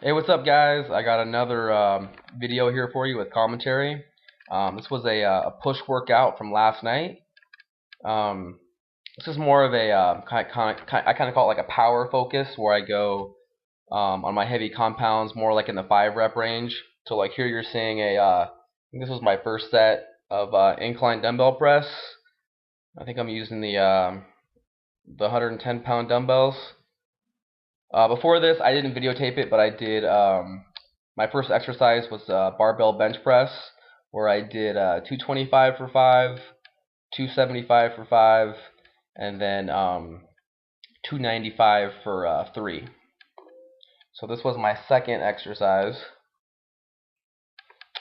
Hey, what's up, guys? I got another video here for you with commentary. This was a push workout from last night. Um, this is more of a I kind of call it like a power focus, where I go on my heavy compounds more like in the 5 rep range. So like here you're seeing I think this was my first set of incline dumbbell press. I think I'm using the 110-pound dumbbells. Before this, I didn't videotape it, but I did. My first exercise was barbell bench press, where I did 225 for 5, 275 for 5, and then 295 for 3. So this was my second exercise.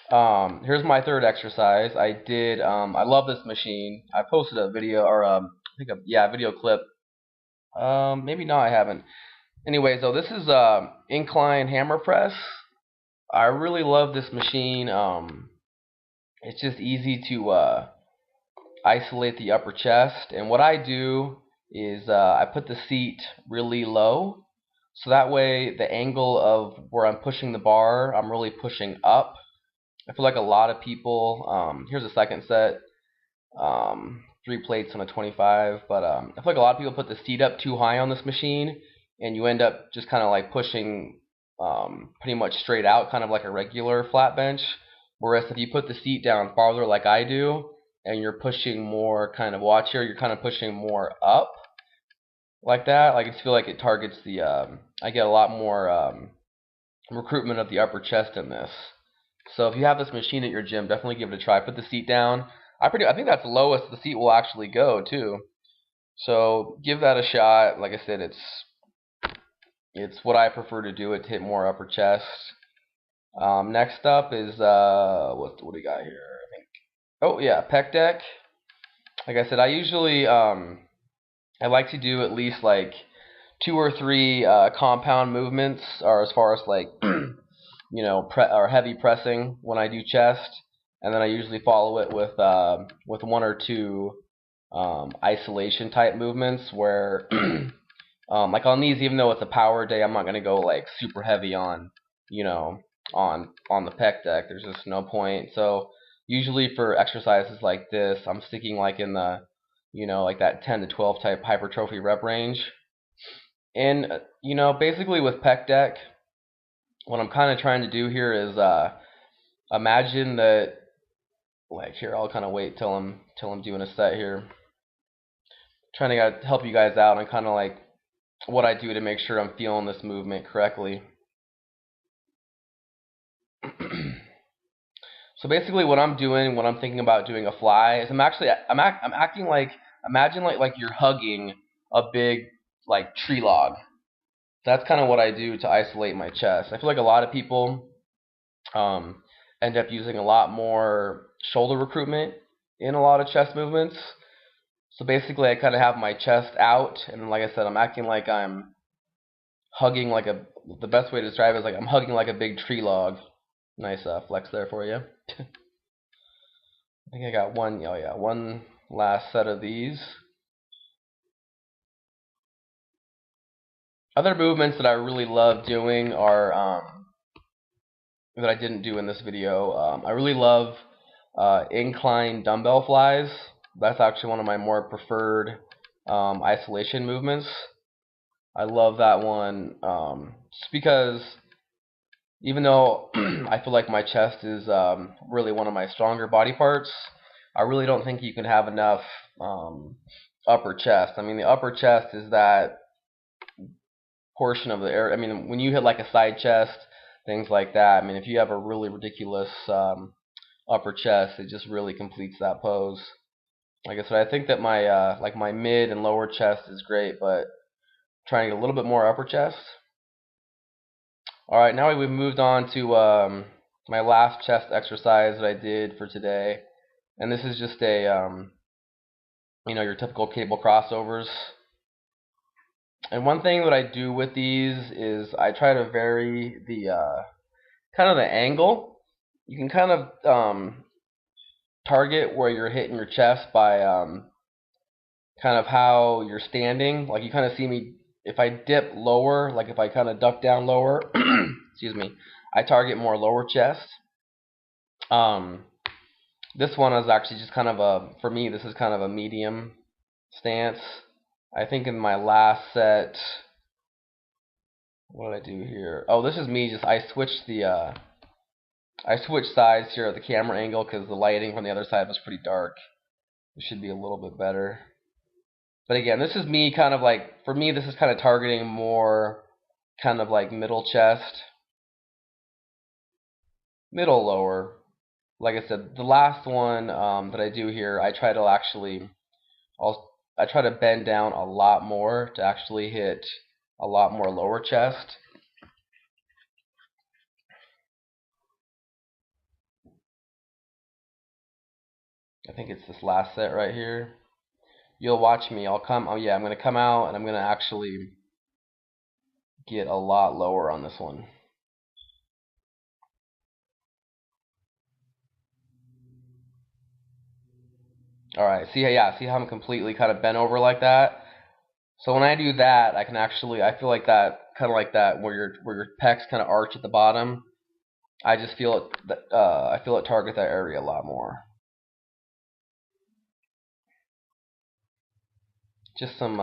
Here's my third exercise. I did. I love this machine. I posted a video, or I think a video clip. Maybe not. I haven't. Anyway, so this is incline hammer press. I really love this machine. It's just easy to isolate the upper chest, and what I do is I put the seat really low, so that way the angle of where I'm pushing the bar, I'm really pushing up. I feel like a lot of people, here's a second set, 3 plates on a 25, but I feel like a lot of people put the seat up too high on this machine, and you end up just kind of like pushing pretty much straight out, kind of like a regular flat bench. Whereas if you put the seat down farther like I do, and you're pushing more, kind of, watch here, you're kind of pushing more up like that. Like, I just feel like it targets the, I get a lot more recruitment of the upper chest in this. So if you have this machine at your gym, definitely give it a try. Put the seat down. I think that's the lowest the seat will actually go too. So give that a shot. Like I said, it's what I prefer to do it to hit more upper chest. Next up is what do we got here? I think. Oh yeah, pec deck. Like I said, I usually I like to do at least like 2 or 3 compound movements, or as far as like or heavy pressing when I do chest, and then I usually follow it with 1 or 2 isolation type movements where like on these, even though it's a power day, I'm not gonna go like super heavy on on the pec deck. There's just no point. So usually for exercises like this, I'm sticking like in the like that 10 to 12 type hypertrophy rep range. And basically with pec deck, what I'm kind of trying to do here is imagine that, like, here, I'll kind of wait till I'm doing a set here. Trying to help you guys out on kind of like what I do to make sure I'm feeling this movement correctly. So basically, what I'm doing when I'm thinking about doing a fly is I'm acting like, imagine like you're hugging a big like tree log. That's kind of what I do to isolate my chest. I feel like a lot of people end up using a lot more shoulder recruitment in a lot of chest movements. So basically, I kind of have my chest out, and like I said, I'm acting like I'm hugging like the best way to describe it is like I'm hugging like a big tree log. Nice flex there for you. I think I got one. Oh yeah, one last set of these. Other movements that I really love doing are that I didn't do in this video. I really love incline dumbbell flies. That's actually one of my more preferred isolation movements. I love that one just because even though I feel like my chest is really one of my stronger body parts, I really don't think you can have enough upper chest. I mean, the upper chest is that portion of the air. I mean, when you hit like a side chest, things like that. I mean, if you have a really ridiculous upper chest, it just really completes that pose. Like I said, I think that my like my mid and lower chest is great, but trying to get a little bit more upper chest. All right, now we've moved on to my last chest exercise that I did for today, and this is just a your typical cable crossovers. And one thing that I do with these is I try to vary the kind of the angle. You can kind of target where you're hitting your chest by kind of how you're standing. Like you kind of see me if I dip lower, like if I kind of duck down lower, excuse me, I target more lower chest. This one is actually just kind of for me, this is kind of a medium stance. I think in my last set, what did I do here? Oh, this is me. I switched sides here at the camera angle because the lighting from the other side was pretty dark. It should be a little bit better. But again, this is me kind of like, for me, this is kind of targeting more kind of like middle chest, middle lower. Like I said, the last one that I do here, I try to bend down a lot more to actually hit a lot more lower chest. I think it's this last set right here. You'll watch me. I'm going to come out and I'm going to actually get a lot lower on this one. Alright, see how I'm completely kind of bent over like that? So when I do that, I feel like that, kind of like that, where your pecs kind of arch at the bottom. I just feel it target that area a lot more. Just some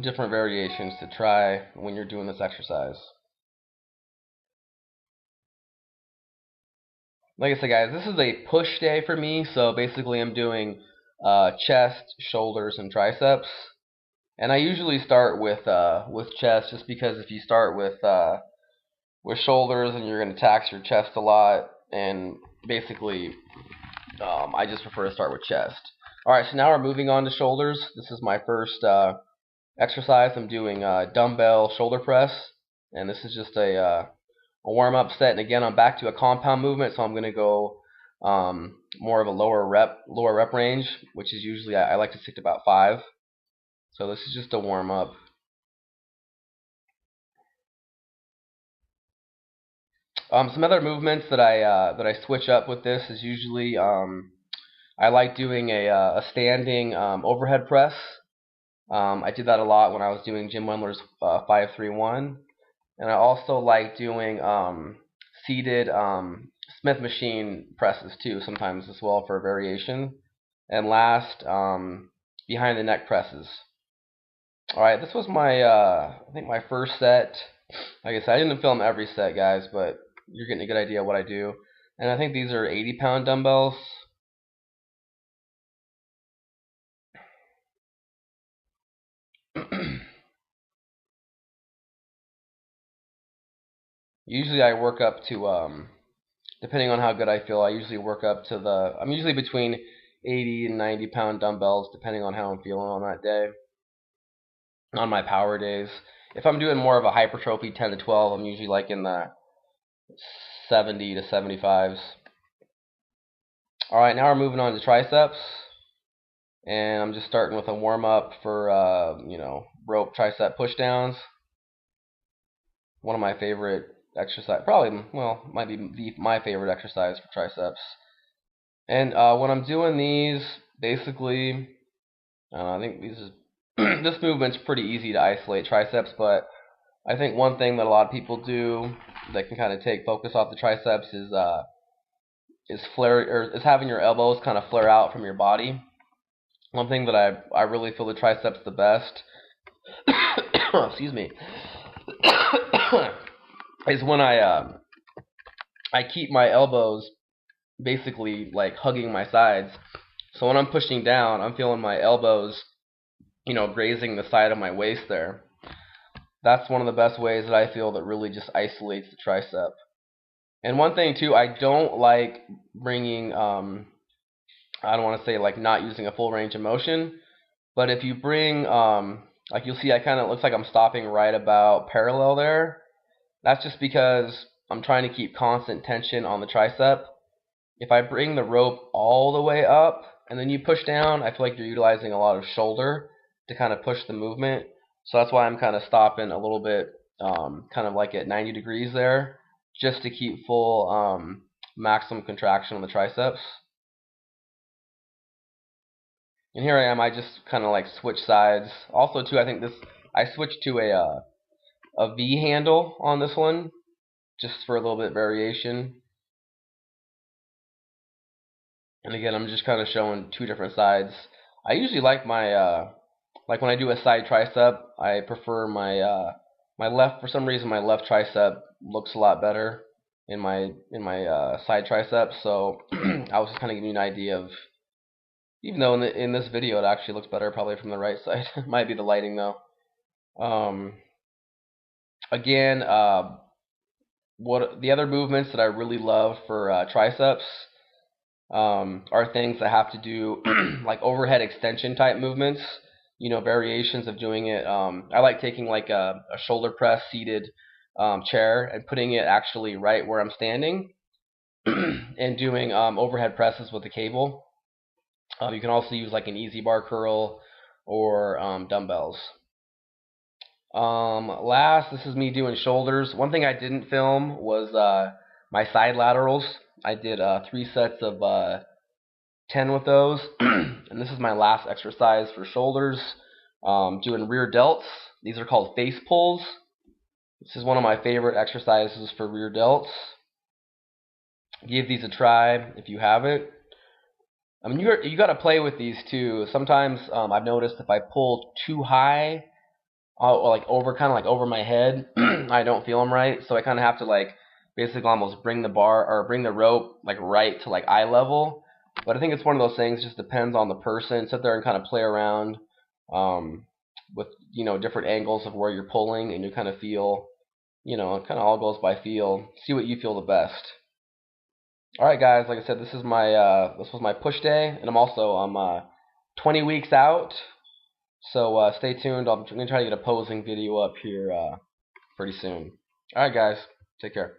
different variations to try when you're doing this exercise. Like I said, guys, this is a push day for me, so basically I'm doing chest, shoulders, and triceps. And I usually start with chest, just because if you start with shoulders, and you're going to tax your chest a lot, and basically I just prefer to start with chest. Alright, so now we're moving on to shoulders. This is my first exercise. I'm doing dumbbell shoulder press, and this is just a warm-up set. And again, I'm back to a compound movement, so I'm going to go more of a lower rep range, which is usually I like to stick to about 5. So this is just a warm-up. Some other movements that I switch up with this is usually I like doing a standing overhead press. I did that a lot when I was doing Jim Wendler's 5-3-1, and I also like doing seated Smith machine presses too, sometimes as well for variation. And last, behind the neck presses. All right, this was my I think my first set. Like I said, I didn't film every set, guys, but you're getting a good idea of what I do. And I think these are 80-pound dumbbells. Usually I work up to depending on how good I feel, I usually work up to I'm usually between 80 and 90-pound dumbbells, depending on how I'm feeling on that day. On my power days, if I'm doing more of a hypertrophy 10 to 12, I'm usually like in the 70 to 75s. Alright, now we're moving on to triceps. And I'm just starting with a warm-up for, rope tricep pushdowns. One of my favorite exercise, might be my favorite exercise for triceps. And when I'm doing these, basically, I think this movement's pretty easy to isolate triceps, but I think one thing that a lot of people do that can kind of take focus off the triceps is having your elbows kind of flare out from your body. One thing that I really feel the triceps the best, excuse me, is when I keep my elbows basically like hugging my sides. So when I'm pushing down, I'm feeling my elbows, grazing the side of my waist there. That's one of the best ways that I feel that really just isolates the tricep. And one thing too, I don't like bringing, I don't want to say like not using a full range of motion, but if you bring, like you'll see, it looks like I'm stopping right about parallel there. That's just because I'm trying to keep constant tension on the tricep. If I bring the rope all the way up and then you push down, I feel like you're utilizing a lot of shoulder to kind of push the movement. So that's why I'm kind of stopping a little bit, kind of like at 90 degrees there, just to keep full maximum contraction on the triceps. And here I am, I just kind of like switch sides. Also too, I think I switched to a V handle on this one, just for a little bit of variation. And again, I'm just kind of showing two different sides. I usually like my like when I do a side tricep, I prefer my left. For some reason, my left tricep looks a lot better in my side tricep. So I was just kind of giving you an idea of, even though in this video it actually looks better probably from the right side. Might be the lighting though. Again, what the other movements that I really love for triceps are things that have to do like overhead extension type movements. You know, variations of doing it. I like taking like a shoulder press seated chair and putting it actually right where I'm standing and doing overhead presses with the cable. You can also use like an easy bar curl or dumbbells. Last, this is me doing shoulders. One thing I didn't film was my side laterals. I did 3 sets of 10 with those, and this is my last exercise for shoulders. Doing rear delts. These are called face pulls. This is one of my favorite exercises for rear delts. Give these a try if you haven't. I mean, you got to play with these too. Sometimes I've noticed if I pull too high, or like over my head, I don't feel them right. So I kind of have to like basically almost bring the bar or bring the rope like right to like eye level. But I think it's one of those things. Just depends on the person. Sit there and kind of play around with different angles of where you're pulling, and you kind of feel, it kind of all goes by feel. See what you feel the best. All right, guys. Like I said, this was my push day, and I'm 20 weeks out. So stay tuned. I'm going to try to get a posing video up here pretty soon. All right, guys. Take care.